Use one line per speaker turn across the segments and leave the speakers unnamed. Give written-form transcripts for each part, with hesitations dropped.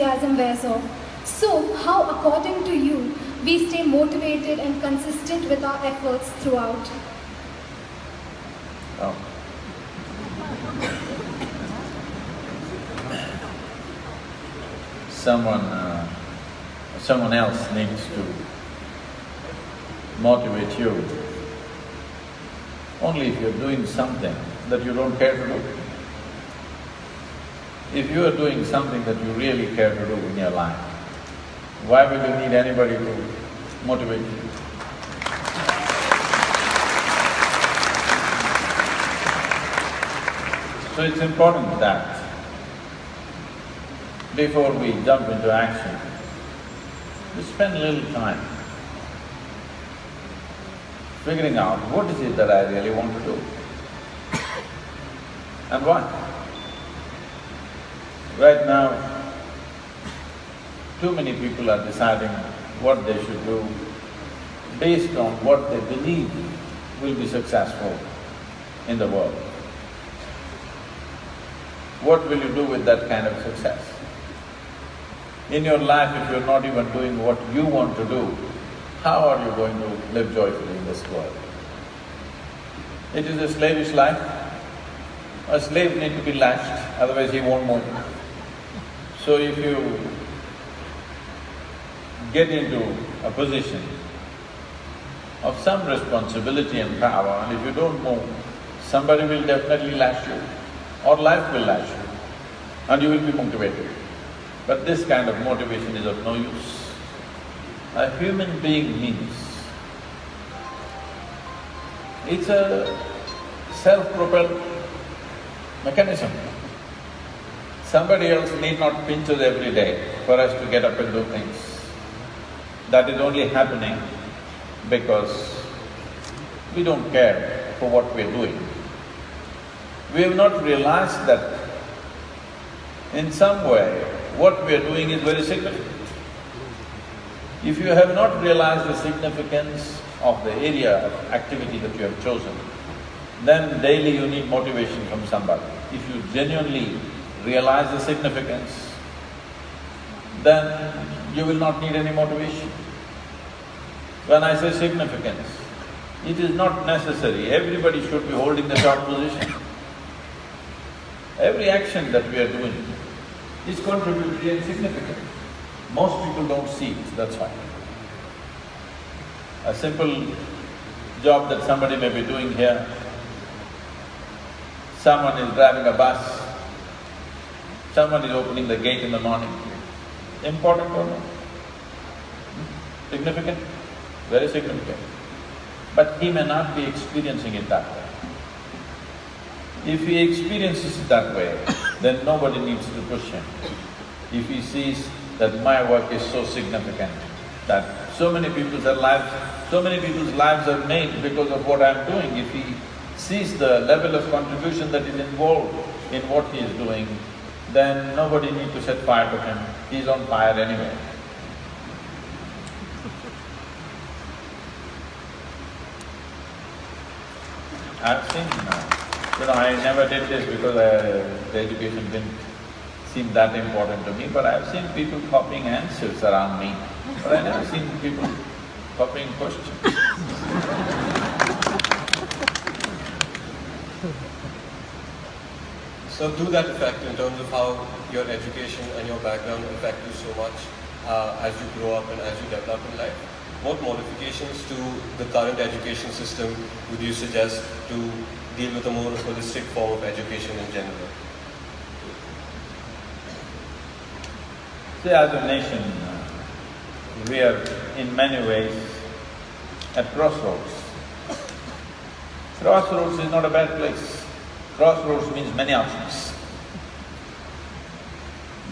enthusiasm wears off. So, how, according to you, we stay motivated and consistent with our efforts throughout?
Oh. Someone else needs to motivate you only if you're doing something that you don't care to do. If you are doing something that you really care to do in your life, why will you need anybody to motivate you? So it's important that before we jump into action, we spend a little time figuring out what is it that I really want to do and why. Right now, too many people are deciding what they should do based on what they believe will be successful in the world. What will you do with that kind of success? In your life, if you're not even doing what you want to do, how are you going to live joyfully in this world? It is a slavish life. A slave needs to be lashed, otherwise he won't move. So if you get into a position of some responsibility and power, and if you don't move, somebody will definitely lash you, or life will lash you, and you will be motivated. But this kind of motivation is of no use. A human being means it's a self-propelled mechanism. Somebody else need not pinch us every day for us to get up and do things. That is only happening because we don't care for what we're doing. We have not realized that in some way, what we are doing is very significant. If you have not realized the significance of the area of activity that you have chosen, then daily you need motivation from somebody. If you genuinely realize the significance, then you will not need any motivation. When I say significance, it is not necessary, everybody should be holding the top position. Every action that we are doing is contributory and significant. Most people don't see it, that's why. A simple job that somebody may be doing here, someone is driving a bus, someone is opening the gate in the morning. Important or not? Significant? Very significant. But he may not be experiencing it that way. If he experiences it that way, then nobody needs to push him. If he sees that my work is so significant, that so many people's lives are made because of what I'm doing, if he sees the level of contribution that is involved in what he is doing, then nobody needs to set fire to him, he's on fire anyway. I've seen, I never did this because the education didn't seem that important to me, but I've seen people copying answers around me, but I've never seen people copying questions.
So to that effect, in terms of how your education and your background affect you so much as you grow up and as you develop in life, what modifications to the current education system would you suggest to deal with a more holistic form of education in general?
See, as a nation, we are in many ways at crossroads. Crossroads is not a bad place. Crossroads means many options.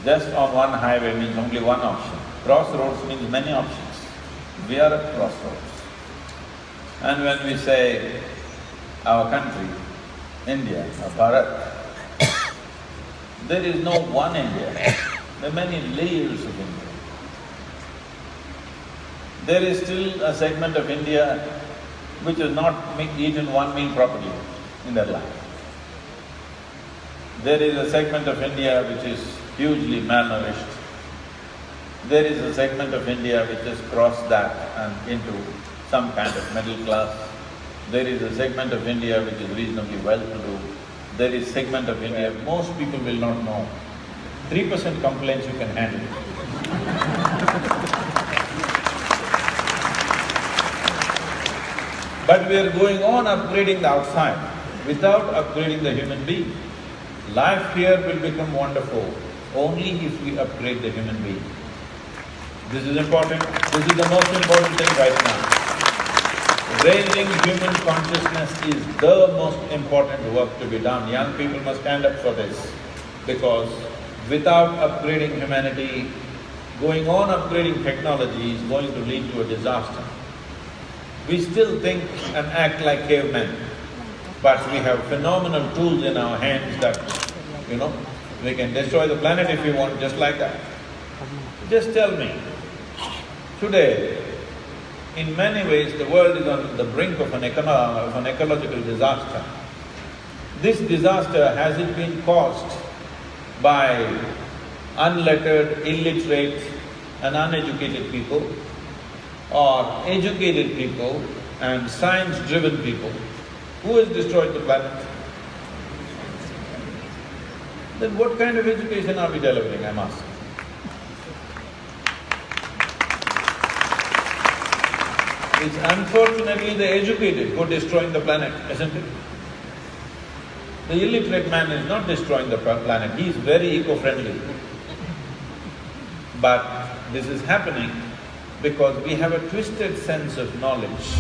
Just on one highway means only one option. Crossroads means many options. We are at crossroads. And when we say our country, India or Bharat, there is no one India, there are many layers of India. There is still a segment of India which has not eaten one meal properly in their life. There is a segment of India which is hugely malnourished. There is a segment of India which has crossed that and into some kind of middle class. There is a segment of India which is reasonably well-to-do. There is segment of India most people will not know. 3% complaints you can handle. But we are going on upgrading the outside without upgrading the human being. Life here will become wonderful only if we upgrade the human being. This is important, this is the most important thing right now. Raising human consciousness is the most important work to be done. Young people must stand up for this, because without upgrading humanity, going on upgrading technology is going to lead to a disaster. We still think and act like cavemen, but we have phenomenal tools in our hands that, we can destroy the planet if we want, just like that. Just tell me, today, in many ways, the world is on the brink of an ecological disaster. This disaster, has it been caused by unlettered, illiterate and uneducated people, or educated people and science-driven people? Who has destroyed the planet? Then what kind of education are we delivering, I'm asking? It's unfortunately the educated who are destroying the planet, isn't it? The illiterate man is not destroying the planet, he is very eco-friendly. But this is happening because we have a twisted sense of knowledge.